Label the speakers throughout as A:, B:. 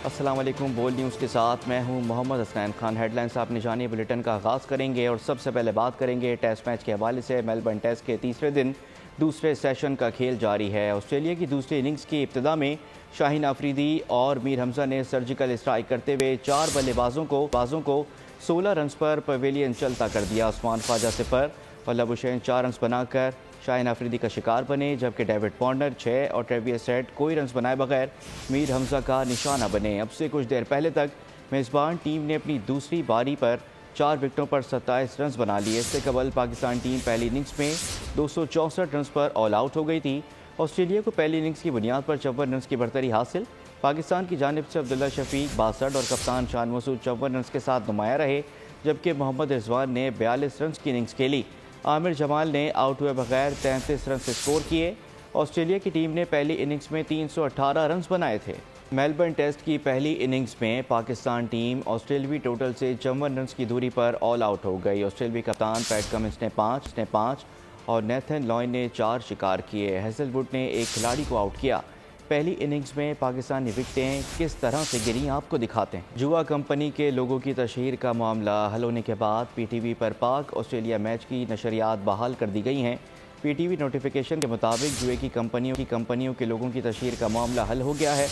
A: السلام علیکم۔ بول نیوز کے ساتھ میں ہوں محمد حسنین خان۔ ہیڈ لائنز آپ نشانی بلیٹن کا آغاز کریں گے اور سب سے پہلے بات کریں گے ٹیسٹ میچ کے حوالے سے۔ میلبرن ٹیسٹ کے تیسرے دن دوسرے سیشن کا کھیل جاری ہے۔ آسٹریلیا کی دوسری اننگز کی ابتدا میں شاہین آفریدی اور میر حمزہ نے سرجیکل اسٹرائک کرتے ہوئے 4 بلے بازوں کو 16 رنز پر پویلین چلتا کر دیا۔ عثمان خواجہ 0 اور لب حسین 4 رنز بنا کر شاہین آفریدی کا شکار بنے، جبکہ ڈیوڈ وارنر 6 اور ٹریویس ہیڈ کوئی رنز بنائے بغیر میر حمزہ کا نشانہ بنے۔ اب سے کچھ دیر پہلے تک میزبان ٹیم نے اپنی دوسری باری پر 4 وکٹوں پر 27 رنز بنا لیے۔ اس سے قبل پاکستان ٹیم پہلی اننگز میں 264 رنز پر آل آؤٹ ہو گئی تھی۔ آسٹریلیا کو پہلی اننگز کی بنیاد پر 54 رنز کی برتری حاصل۔ پاکستان کی جانب سے عبداللہ شفیق 62 اور کپتان شان مسعود 54 رنز کے ساتھ نمایاں رہے، جبکہ محمد رضوان نے 42 رنز کی اننگز کھیلی۔ عامر جمال نے آؤٹ ہوئے بغیر 33 رنز اسکور کیے۔ آسٹریلیا کی ٹیم نے پہلی اننگز میں 318 رنز بنائے تھے۔ میلبرن ٹیسٹ کی پہلی اننگز میں پاکستان ٹیم آسٹریلوی ٹوٹل سے 54 رنز کی دوری پر آل آؤٹ ہو گئی۔ آسٹریلوی کپتان پیٹ کمنس نے 5 اور نیتھن لائن نے 4 شکار کیے۔ ہیزل ووڈ نے ایک کھلاڑی کو آؤٹ کیا۔ پہلی اننگز میں پاکستانی وکٹیں کس طرح سے گریں آپ کو دکھاتے ہیں۔ جوا کمپنی کے لوگوں کی تشہیر کا معاملہ حل ہونے کے بعد پی ٹی وی پر پاک آسٹریلیا میچ کی نشریات بحال کر دی گئی ہیں۔ پی ٹی وی نوٹیفیکیشن کے مطابق جوئے کی کمپنیوں کے لوگوں کی تشہیر کا معاملہ حل ہو گیا ہے۔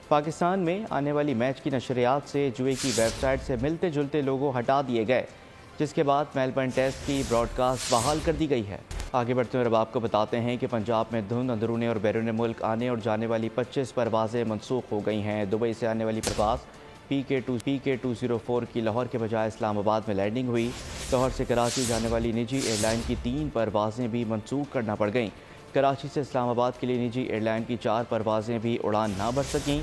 A: پاکستان میں آنے والی میچ کی نشریات سے جوئے کی ویب سائٹ سے ملتے جلتے لوگو ہٹا دیے گئے، جس کے بعد میلبرن ٹیسٹ کی براڈ کاسٹ بحال کر دی گئی ہے۔ آگے بڑھتے ہوئے اب آپ کو بتاتے ہیں کہ پنجاب میں دھند، اندرون اور بیرون ملک آنے اور جانے والی 25 پروازیں منسوخ ہو گئی ہیں۔ دبئی سے آنے والی پرواز پی کے 204 کی لاہور کے بجائے اسلام آباد میں لینڈنگ ہوئی۔ لاہور سے کراچی جانے والی نجی ایئر لائن کی 3 پروازیں بھی منسوخ کرنا پڑ گئیں۔ کراچی سے اسلام آباد کے لیے نجی ایئر لائن کی 4 پروازیں بھی اڑان نہ بھر سکیں۔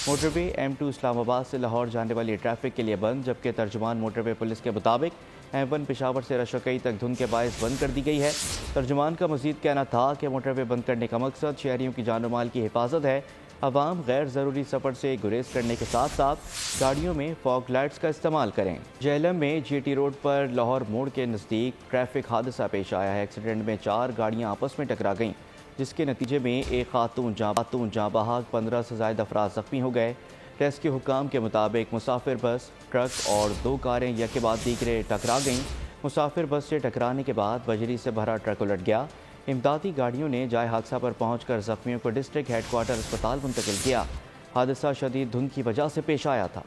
A: موٹر وے M2 اسلام آباد سے لاہور جانے والی ٹریفک کے لیے بند، جبکہ ترجمان موٹر وے پولیس کے مطابق M1 پشاور سے رشکئی تک دھند کے باعث بند کر دی گئی ہے۔ ترجمان کا مزید کہنا تھا کہ موٹر وے بند کرنے کا مقصد شہریوں کی جان و مال کی حفاظت ہے۔ عوام غیر ضروری سفر سے گریز کرنے کے ساتھ ساتھ گاڑیوں میں فاگ لائٹس کا استعمال کریں۔ جہلم میں جی ٹی روڈ پر لاہور موڑ کے نزدیک ٹریفک حادثہ پیش آیا ہے۔ ایکسیڈنٹ میں 4 گاڑیاں آپس میں ٹکرا گئیں، جس کے نتیجے میں ایک خاتون جاں بحق 15 سے زائد افراد زخمی ہو گئے۔ ریسکیو حکام کے مطابق مسافر بس، ٹرک اور 2 کاریں یکے بعد دیگرے ٹکرا گئیں۔ مسافر بس سے ٹکرانے کے بعد بجری سے بھرا ٹرک الٹ گیا۔ امدادی گاڑیوں نے جائے حادثہ پر پہنچ کر زخمیوں کو ڈسٹرکٹ ہیڈ کوارٹر اسپتال منتقل کیا۔ حادثہ شدید دھند کی وجہ سے پیش آیا تھا۔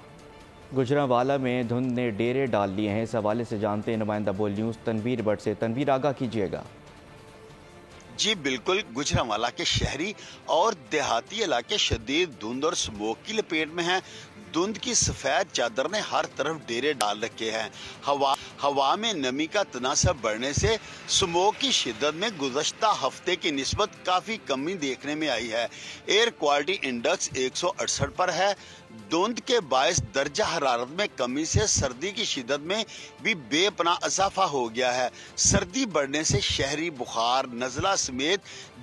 A: گوجرانوالہ میں دھند نے ڈیرے ڈال لیے ہیں۔ اس حوالے سے جانتے ہیں نمائندہ بول نیوز تنویر بٹ سے۔ تنویر، آگاہ کیجیے گا۔
B: جی بالکل، گوجرانوالہ کے شہری اور دیہاتی علاقے شدید دھند اور سموک کی لپیٹ میں ہیں۔ دھند کی سفید چادر نے ہر طرف ڈیرے ڈال رکھے ہیں۔ ہوا میں نمی کا تناسب بڑھنے سے سموک کی شدت میں گزشتہ ہفتے کی نسبت کافی کمی دیکھنے میں آئی ہے۔ ایئر کوالٹی انڈیکس 168 پر ہے۔ دھند کے باعث درجہ حرارت میں کمی سے سردی کی شدت میں بھی بے پناہ اضافہ ہو گیا ہے۔ سردی بڑھنے سے شہری بخار، نزلہ سمیت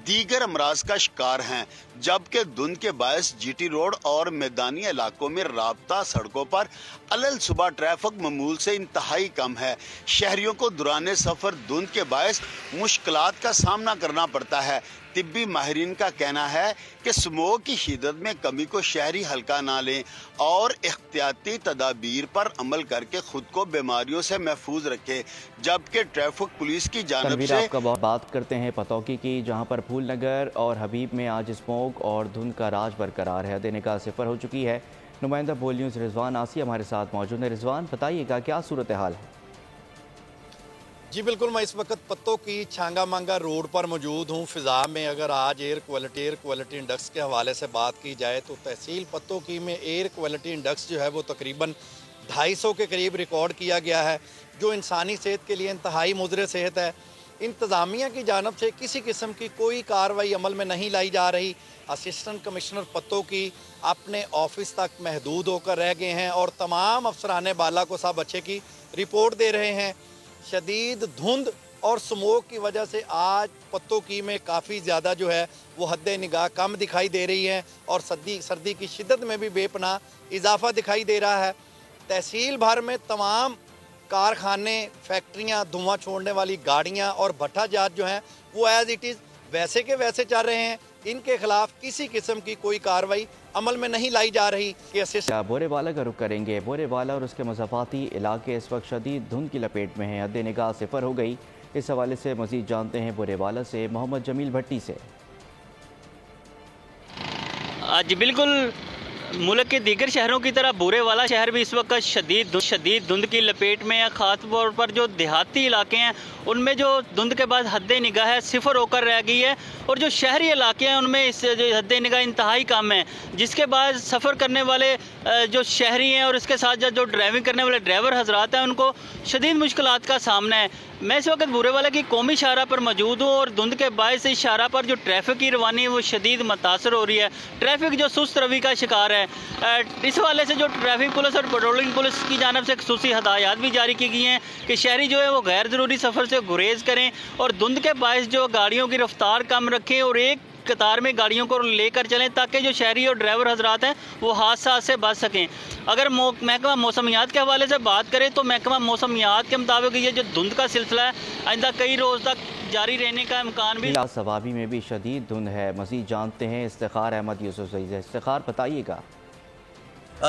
B: دیگر امراض کا شکار ہیں، جبکہ دھند کے باعث جی ٹی روڈ اور میدانی علاقوں میں رابطہ سڑکوں پر علل صبح ٹریفک معمول سے انتہائی کم ہے۔ شہریوں کو دوران سفر دھند کے باعث مشکلات کا سامنا کرنا پڑتا ہے۔ طبی ماہرین کا کہنا ہے کہ سموک کی شدت میں کمی کو شہری ہلکا نہ لیں اور احتیاطی تدابیر پر عمل کر کے خود کو بیماریوں سے محفوظ رکھیں، جبکہ ٹریفک پولیس کی جانب سے
A: آپ کا بات کرتے ہیں پتوکی کی، جہاں پر پھول نگر اور حبیب میں آج اسموک اور دھند کا راج برقرار ہے۔ حد نکاح 0 ہو چکی ہے۔ نمائندہ بول نیوز رضوان آسی ہمارے ساتھ موجود ہیں۔ رضوان، بتائیے گا کیا صورتحال ہے؟
C: جی بالکل، میں اس وقت پتوں کی چھانگا مانگا روڈ پر موجود ہوں۔ فضا میں اگر آج ایئر کوالٹی انڈیکس کے حوالے سے بات کی جائے تو تحصیل پتوں کی میں ایئر کوالٹی انڈیکس جو ہے وہ تقریباً 250 کے قریب ریکارڈ کیا گیا ہے، جو انسانی صحت کے لیے انتہائی مضر صحت ہے۔ انتظامیہ کی جانب سے کسی قسم کی کوئی کارروائی عمل میں نہیں لائی جا رہی۔ اسسٹنٹ کمشنر پتوں کی اپنے آفس تک محدود ہو کر رہ گئے ہیں اور تمام افسران بالا کو سب اچھے کی رپورٹ دے رہے ہیں۔ شدید دھند اور سموک کی وجہ سے آج پتوں کی میں کافی زیادہ جو ہے وہ حد نگاہ کم دکھائی دے رہی ہے اور سردی کی شدت میں بھی بے پناہ اضافہ دکھائی دے رہا ہے۔ تحصیل بھر میں تمام کارخانے، فیکٹریاں، دھواں چھوڑنے والی گاڑیاں اور بھٹا جات جو ہیں وہ ایز اٹ از ویسے کے ویسے چل رہے ہیں۔ ان کے خلاف کسی قسم کی کوئی کارروائی عمل میں نہیں لائی جا رہی کہ
A: بورے والا کا رخ کریں گے۔ بورے والا اور اس کے مضافاتی علاقے اس وقت شدید دھند کی لپیٹ میں ہیں، حد نگاہ صفر ہو گئی۔ اس حوالے سے مزید جانتے ہیں بورے والا سے محمد جمیل بھٹی سے۔
D: جی بالکل، ملک کے دیگر شہروں کی طرح بورے والا شہر بھی اس وقت شدید دھند کی لپیٹ میں ہے۔ خاص طور پر جو دیہاتی علاقے ہیں ان میں جو دھند کے بعد حد نگاہ ہے صفر ہو کر رہ گئی ہے، اور جو شہری علاقے ہیں ان میں اس حد نگاہ انتہائی کم ہے، جس کے بعد سفر کرنے والے جو شہری ہیں اور اس کے ساتھ جو ڈرائیونگ کرنے والے ڈرائیور حضرات ہیں ان کو شدید مشکلات کا سامنا ہے۔ میں اس وقت بورے والا کی قومی شاہراہ پر موجود ہوں، اور دھند کے باعث اس شاہراہ پر جو ٹریفک کی روانی ہے وہ شدید متاثر ہو رہی ہے۔ ٹریفک جو سست روی کا شکار ہے، اس حوالے سے جو ٹریفک پولیس اور پیٹرولنگ پولیس کی جانب سے خصوصی ہدایات بھی جاری کی گئی ہیں کہ شہری جو ہے وہ غیر ضروری سفر سے گریز کریں اور دھند کے باعث جو گاڑیوں کی رفتار کم رکھیں اور ایک قطار میں گاڑیوں کو لے کر چلیں، تاکہ جو شہری اور ڈرائیور حضرات ہیں وہ حادثات سے بچ سکیں۔ اگر محکمہ موسمیات کے حوالے سے بات کریں تو محکمہ موسمیات کے مطابق یہ جو دھند کا سلسلہ ہے آئندہ کئی روز تک جاری رہنے کا امکان بھی۔
A: ثوابی میں بھی شدید دھند ہے، مزید جانتے ہیں افتخار احمد یوسف سے۔ افتخار بتائیے گا۔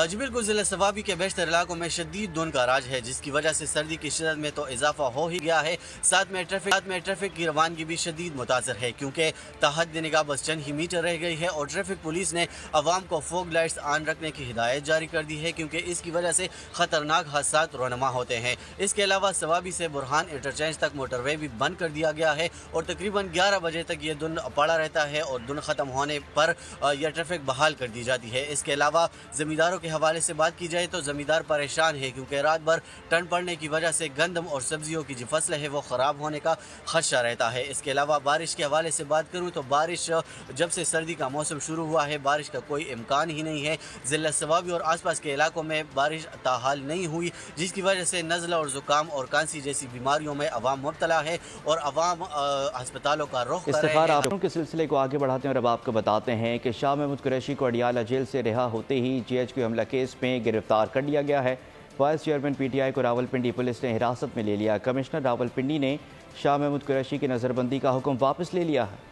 E: جی بالکل، ضلع ثوابی کے بیشتر علاقوں میں شدید دھند کا راج ہے، جس کی وجہ سے سردی کی شدت میں تو اضافہ ہو ہی گیا ہے، ساتھ میں ٹریفک کی روانگی بھی شدید متاثر ہے، کیونکہ تحت نگاہ بس چند ہی میٹر رہ گئی ہے، اور ٹریفک پولیس نے عوام کو فوگ لائٹس آن رکھنے کی ہدایت جاری کر دی ہے، کیونکہ اس کی وجہ سے خطرناک حادثات رونما ہوتے ہیں۔ اس کے علاوہ ثوابی سے برہان انٹرچینج تک موٹر وے بھی بند کر دیا گیا ہے، اور تقریباً 11 بجے تک یہ دھند پڑا رہتا ہے، اور دھند ختم ہونے پر یہ ٹریفک بحال کر دی جاتی ہے۔ اس کے علاوہ زمینداروں کے حوالے سے بات کی جائے تو زمیندار پریشان ہے، کیونکہ رات بھر ٹھنڈ پڑنے کی وجہ سے گندم اور سبزیوں کی جو فصلیں ہیں وہ خراب ہونے کا خدشہ رہتا ہے۔ اس کے علاوہ بارش کے حوالے سے بات کروں تو بارش جب سے سردی کا موسم شروع ہوا ہے بارش کا کوئی امکان ہی نہیں ہے۔ ضلع ثوابی اور آس پاس کے علاقوں میں بارش تاحال نہیں ہوئی، جس کی وجہ سے نزلہ اور زکام اور کھانسی جیسی بیماریوں میں عوام مبتلا ہے، اور عوام ہسپتالوں کا رخ کر رہے ہیں۔
A: کے سلسلے کو آگے بڑھاتے ہیں اور اب آپ کو بتاتے ہیں کہ شاہ محمود قریشی کو اڈیالہ جیل سے رہا ہوتے ہی GHQ حملہ کیس میں گرفتار کر لیا گیا ہے۔ وائس چیئرمین PTI کو راولپنڈی پولیس نے حراست میں لے لیا۔ کمشنر راولپنڈی نے شاہ محمود قریشی کی نظر بندی کا حکم واپس لے لیا ہے۔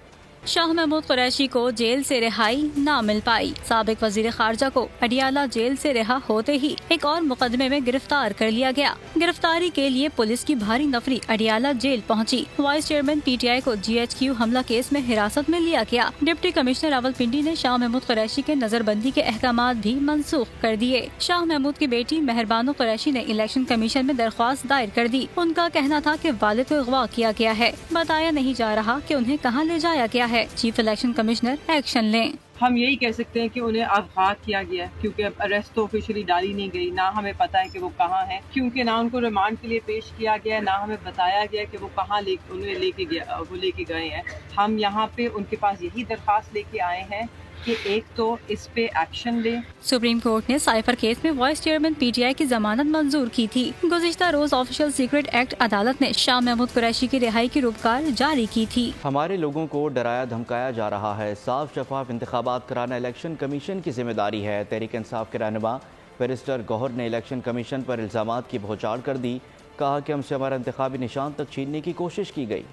F: شاہ محمود قریشی کو جیل سے رہائی نہ مل پائی۔ سابق وزیر خارجہ کو اڈیالہ جیل سے رہا ہوتے ہی ایک اور مقدمے میں گرفتار کر لیا گیا۔ گرفتاری کے لیے پولیس کی بھاری نفری اڈیالہ جیل پہنچی۔ وائس چیئرمین PTI کو GHQ حملہ کیس میں حراست میں لیا گیا۔ ڈپٹی کمشنر راولپنڈی نے شاہ محمود قریشی کے نظر بندی کے احکامات بھی منسوخ کر دیے۔ شاہ محمود کی بیٹی مہربانو قریشی نے الیکشن کمیشن میں درخواست دائر کر دی۔ ان کا کہنا تھا کہ والد کو اغوا کیا گیا ہے، بتایا نہیں جا رہا کہ انہیں کہاں لے جایا گیا ہے۔ چیف الیکشن کمشنر ایکشن لیں۔
G: ہم یہی کہہ سکتے ہیں کہ انہیں اغوا کیا گیا ہے، کیونکہ اریسٹ تو آفیشلی ڈالی نہیں گئی، نہ ہمیں پتہ ہے کہ وہ کہاں ہیں، کیونکہ نہ ان کو ریمانڈ کے لیے پیش کیا گیا ہے، نہ ہمیں بتایا گیا کہ وہ کہاں انہیں لے کے گئے ہیں۔ ہم یہاں پہ ان کے پاس یہی درخواست لے کے آئے ہیں کہ ایک تو اس پہ ایکشن لیں۔
F: سپریم کورٹ نے سائفر کیس میں وائس چیئرمین PTI کی ضمانت منظور کی تھی۔ گزشتہ روز آفیشل سیکرٹ ایکٹ عدالت نے شاہ محمود قریشی کی رہائی کی روپکار جاری کی تھی۔
A: ہمارے لوگوں کو ڈرایا دھمکایا جا رہا ہے، صاف شفاف انتخابات کرانا الیکشن کمیشن کی ذمہ داری ہے۔ تحریک انصاف کے رہنما بیرسٹر گوہر نے الیکشن کمیشن پر الزامات کی بھوچاڑ کر دی، کہا کہ ہم سے ہمارا انتخابی نشان تک چھیننے کی کوشش کی گئی۔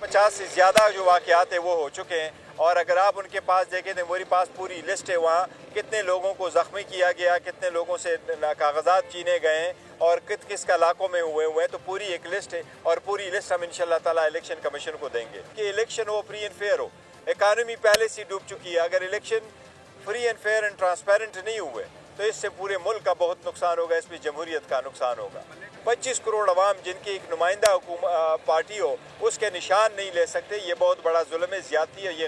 H: 50 سے زیادہ جو واقعات ہیں وہ ہو چکے ہیں، اور اگر آپ ان کے پاس دیکھیں تو میرے پاس پوری لسٹ ہے وہاں کتنے لوگوں کو زخمی کیا گیا، کتنے لوگوں سے کاغذات چینے گئے ہیں اور کس علاقوں میں ہوئے ہیں، تو پوری ایک لسٹ ہے، اور پوری لسٹ ہم انشاءاللہ تعالی الیکشن کمیشن کو دیں گے کہ الیکشن ہو فری اینڈ فیئر ہو۔ اکانومی پہلے سے ڈوب چکی ہے، اگر election free and fair and transparent نہیں ہوئے تو اس سے پورے ملک کا بہت نقصان ہوگا، اس میں جمہوریت کا نقصان ہوگا۔ 25 کروڑ عوام جن کی ایک نمائندہ پارٹی ہو اس کے نشان نہیں لے سکتے، یہ بہت بڑا ظلم ہے، زیادتی ہے، یہ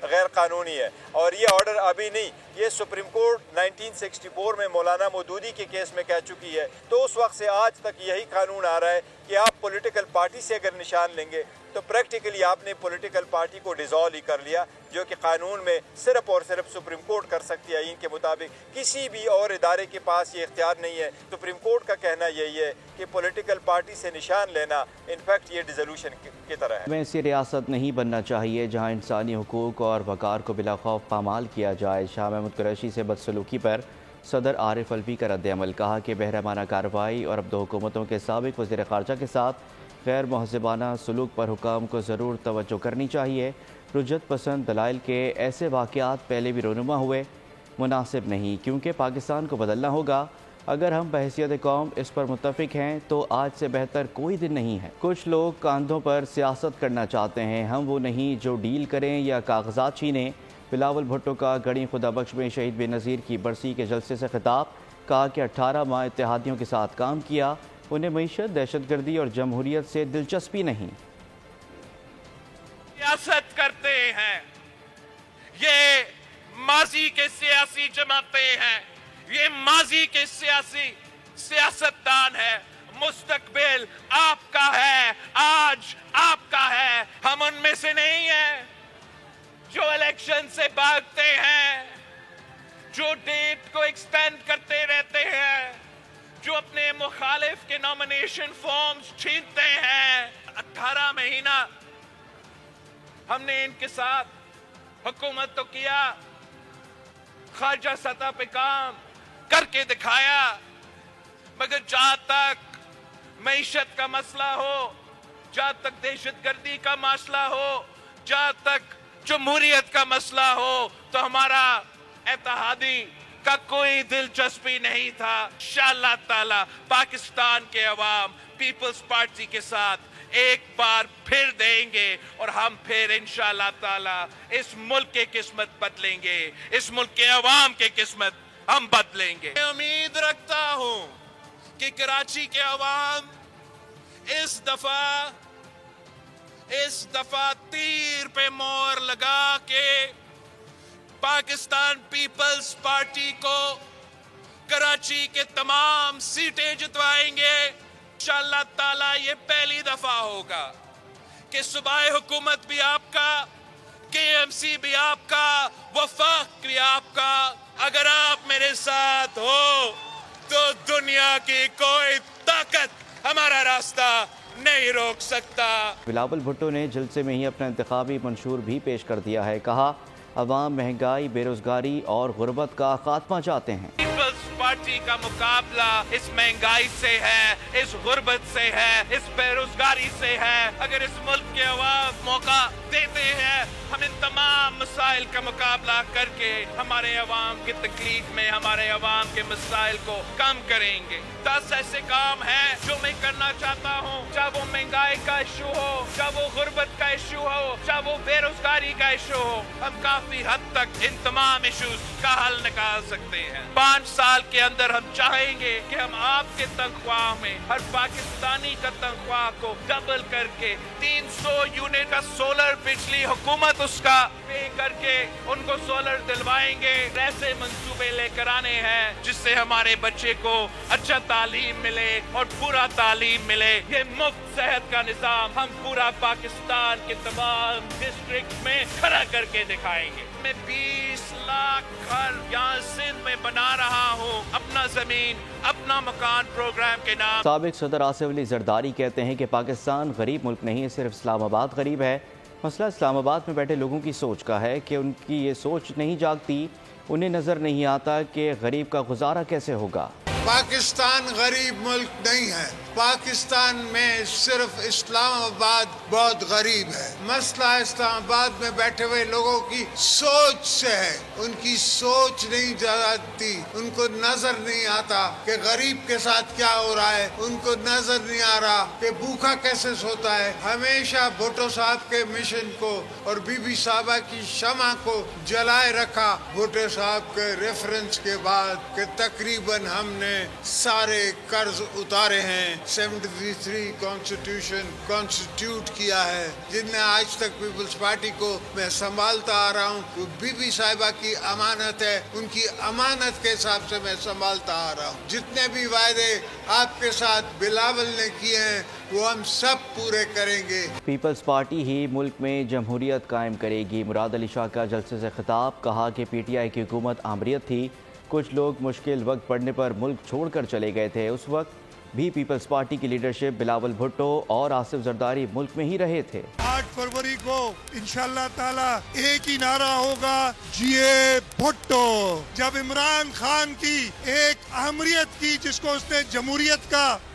H: غیر قانونی ہے، اور یہ آرڈر ابھی نہیں، یہ سپریم کورٹ 1964 میں مولانا مودودی کے کیس میں کہہ چکی ہے، تو اس وقت سے آج تک یہی قانون آ رہا ہے کہ آپ پولیٹیکل پارٹی سے اگر نشان لیں گے تو پریکٹیکلی آپ نے پولیٹیکل پارٹی کو ڈیزالو ہی کر لیا، جو کہ قانون میں صرف اور صرف سپریم کورٹ کر سکتی ہے، ان کے مطابق کسی بھی اور ادارے کے پاس یہ اختیار نہیں ہے۔ سپریم کورٹ کا کہنا یہی ہے کہ پولیٹیکل پارٹی سے نشان لینا انفیکٹ یہ ڈیزولوشن کی طرح ہے۔
A: ہمیں ایسی ریاست نہیں بننا چاہیے جہاں انسانی حقوق اور وقار کو بلا خوف پامال کیا جائے۔ شاہ محمود قریشی سے بدسلوکی پر صدر عارف الوی کا رد عمل، کہا کہ بہرحمانہ کارروائی اور اب 2 حکومتوں کے سابق وزیر خارجہ کے ساتھ غیر مہذبانہ سلوک پر حکام کو ضرور توجہ کرنی چاہیے۔ رجت پسند دلائل کے ایسے واقعات پہلے بھی رونما ہوئے، مناسب نہیں، کیونکہ پاکستان کو بدلنا ہوگا۔ اگر ہم بحیثیت قوم اس پر متفق ہیں تو آج سے بہتر کوئی دن نہیں ہے۔ کچھ لوگ کاندھوں پر سیاست کرنا چاہتے ہیں، ہم وہ نہیں جو ڈیل کریں یا کاغذات چھینیں۔ بلاول بھٹو کا گڑھی خدا بخش میں شہید بے نظیر کی برسی کے جلسے سے خطاب، کہا کہ 18 ماہ اتحادیوں کے ساتھ کام کیا، انہیں معیشت، دہشت گردی اور جمہوریت سے دلچسپی نہیں۔
I: سیاست کرتے ہیں، یہ ماضی کے سیاسی جماعتیں ہیں، یہ ماضی کے سیاستدان ہے، مستقبل آپ کا ہے، آج آپ کا ہے، ہم ان میں سے نہیں ہیں جو الیکشن سے بھاگتے ہیں، جو ڈیٹ کو ایکسٹینڈ کرتے رہتے ہیں، جو اپنے مخالف کے نامینیشن فارمز چھینتے ہیں۔ 18 مہینہ ہم نے ان کے ساتھ حکومت تو کیا، خارجہ سطح پہ کام کر کے دکھایا، مگر جہاں تک معیشت کا مسئلہ ہو، جہاں تک دہشت گردی کا مسئلہ ہو، جہاں تک جمہوریت کا مسئلہ ہو، تو ہمارا اتحادی کا کوئی دلچسپی نہیں تھا۔ انشاءاللہ تعالی پاکستان کے عوام پیپلز پارٹی کے ساتھ ایک بار پھر دیں گے، اور ہم پھر انشاءاللہ تعالی اس ملک کے قسمت بدلیں گے، اس ملک کے عوام کے قسمت ہم بدلیں گے۔ میں امید رکھتا ہوں کہ کراچی کے عوام اس دفعہ تیر پہ مور لگا کے پاکستان پیپلز پارٹی کو کراچی کے تمام سیٹیں جتوائیں گے۔ انشاءاللہ تعالی یہ پہلی دفعہ ہوگا کہ صوبائی حکومت بھی آپ کا، کے ایم سی بھی آپ کا، وفاق بھی آپ کا۔ اگر آپ میرے ساتھ ہو تو دنیا کی کوئی طاقت ہمارا راستہ نہیں روک سکتا۔
A: بلاول بھٹو نے جلسے میں ہی اپنا انتخابی منشور بھی پیش کر دیا ہے، کہا عوام مہنگائی، بے روزگاری اور غربت کا خاتمہ چاہتے ہیں۔
I: پیپلز پارٹی کا مقابلہ اس مہنگائی سے ہے، اس غربت سے ہے، اس بے روزگاری سے ہے۔ اگر اس ملک کے عوام موقع دیتے ہیں، ہم ان تمام مسائل کا مقابلہ کر کے ہمارے عوام کی تکلیف میں، ہمارے عوام کے مسائل کو کم کریں گے۔ 10 ایسے کام ہیں جو میں کرنا چاہتا ہوں، چاہے وہ مہنگائی کا ایشو ہو، چاہے وہ غربت کا ایشو ہو، چاہے وہ بے روزگاری کا ایشو ہو، ہم کافی حد تک ان تمام ایشوز کا حل نکال سکتے ہیں۔ 5 سال کے اندر ہم چاہیں گے کہ ہم آپ کے تنخواہ میں ہر پاکستانی کا تنخواہ کو ڈبل کر کے 300 یونٹ کا سولر بجلی حکومت اس کا پے کر کے ان کو سولر دلوائیں گے۔ ایسے منصوبے لے کر آنے ہیں جس سے ہمارے بچے کو اچھا تعلیم ملے اور پورا تعلیم ملے۔ یہ مفت صحت کا نظام ہم پورا پاکستان کے تمام ڈسٹرکٹ میں کھڑا کر کے دکھائیں گے۔ میں 20 لاکھ گھر یہاں سندھ میں بنا رہا ہوں، اپنا زمین اپنا مکان پروگرام کے نام۔
A: سابق صدر آصف علی زرداری کہتے ہیں کہ پاکستان غریب ملک نہیں ہے، صرف اسلام آباد غریب ہے۔ مسئلہ اسلام آباد میں بیٹھے لوگوں کی سوچ کا ہے کہ ان کی یہ سوچ نہیں جاگتی، انہیں نظر نہیں آتا کہ غریب کا گزارا کیسے ہوگا۔
J: پاکستان غریب ملک نہیں ہے، پاکستان میں صرف اسلام آباد بہت غریب ہے۔ مسئلہ اسلام آباد میں بیٹھے ہوئے لوگوں کی سوچ سے ہے، ان کی سوچ نہیں جاتی، ان کو نظر نہیں آتا کہ غریب کے ساتھ کیا ہو رہا ہے، ان کو نظر نہیں آ رہا کہ بھوکا کیسے سوتا ہے۔ ہمیشہ بھٹو صاحب کے مشن کو اور بی بی صاحبہ کی شمع کو جلائے رکھا بھٹو صاحب کے ریفرنس کے بعد کہ تقریباً ہم نے سارے قرض اتارے ہیں۔ 73 کانسٹیٹیوٹ کیا ہے، جن نے آج تک پیپلز پارٹی کو میں سنبھالتا آ رہا ہوں، وہ بی بی صاحبہ کی امانت ہے، ان کی امانت کے حساب سے میں سنبھالتا آ رہا ہوں۔ جتنے بھی وعدے آپ کے ساتھ بلاول نے کیے ہیں وہ ہم سب پورے کریں گے۔
A: پیپلز پارٹی ہی ملک میں جمہوریت قائم کرے گی۔ مراد علی شاہ کا جلسے سے خطاب، کہا کہ پی ٹی آئی کی حکومت آمریت تھی، کچھ لوگ مشکل وقت پڑنے پر ملک چھوڑ کر چلے گئے تھے، اس وقت بھی پیپلز پارٹی کی لیڈرشپ بلاول بھٹو اور آصف زرداری ملک میں ہی رہے تھے۔
K: 8 فروری کو انشاءاللہ تعالی ایک ہی نعرہ ہوگا، جیے بھٹو۔ جب عمران خان کی ایک اہمیت کی جس کو اس نے جمہوریت کا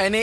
L: NA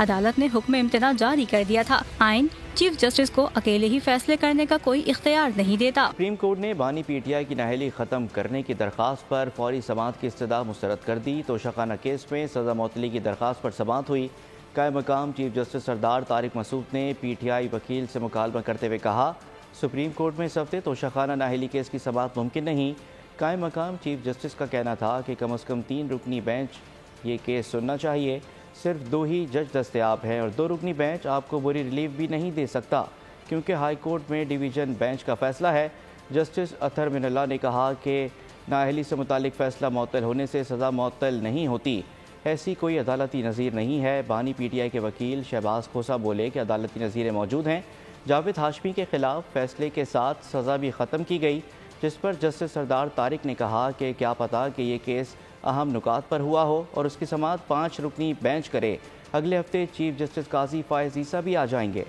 F: عدالت نے حکم امتناع جاری کر دیا تھا۔ آئین چیف جسٹس کو اکیلے ہی فیصلے کرنے کا کوئی اختیار نہیں دیتا۔
A: سپریم کورٹ نے بانی پی ٹی آئی کی نااہلی ختم کرنے کی درخواست پر فوری سماعت کی استدعا مسترد کر دی۔ توشہ کیس میں سزا معطلی کی درخواست پر سماعت ہوئی۔ قائم مقام چیف جسٹس سردار طارق مسعود نے پی ٹی آئی وکیل سے مکالمہ کرتے ہوئے کہا، سپریم کورٹ میں اس ہفتے توشہ خانہ نااہلی کیس کی سماعت ممکن نہیں۔ قائم مقام چیف جسٹس کا کہنا تھا کہ کم از کم 3 رکنی بینچ یہ کیس سننا چاہیے۔ صرف 2 ہی جج دستیاب ہیں اور 2 رکنی بینچ آپ کو بری ریلیف بھی نہیں دے سکتا کیونکہ ہائی کورٹ میں ڈویژن بینچ کا فیصلہ ہے۔ جسٹس اطہر من اللہ نے کہا کہ نااہلی سے متعلق فیصلہ معطل ہونے سے سزا معطل نہیں ہوتی، ایسی کوئی عدالتی نظیر نہیں ہے۔ بانی پی ٹی آئی کے وکیل شہباز کھوسہ بولے کہ عدالتی نظیریں موجود ہیں۔ جاوید ہاشمی کے خلاف فیصلے کے ساتھ سزا بھی ختم کی گئی، جس پر جسٹس سردار طارق نے کہا کہ کیا پتہ کہ یہ کیس اہم نکات پر ہوا ہو اور اس کی سماعت 5 رکنی بینچ کرے۔ اگلے ہفتے چیف جسٹس قاضی فائز عیسیٰ بھی آ جائیں گے۔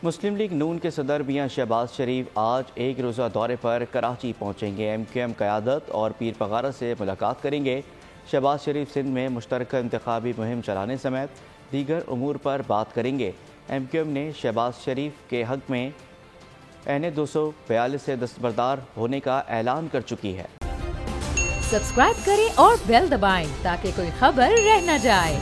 A: مسلم لیگ نون کے صدر میاں شہباز شریف آج 1 روزہ دورے پر کراچی پہنچیں گے۔ ایم کیو ایم قیادت اور پیر پگارہ سے ملاقات کریں گے۔ شہباز شریف سندھ میں مشترکہ انتخابی مہم چلانے سمیت دیگر امور پر بات کریں گے۔ ایم کیو ایم نے شہباز شریف کے حق میں این 242 سے دستبردار ہونے کا اعلان کر چکی ہے۔
M: سبسکرائب کریں اور بیل دبائیں تاکہ کوئی خبر رہ نہ جائے۔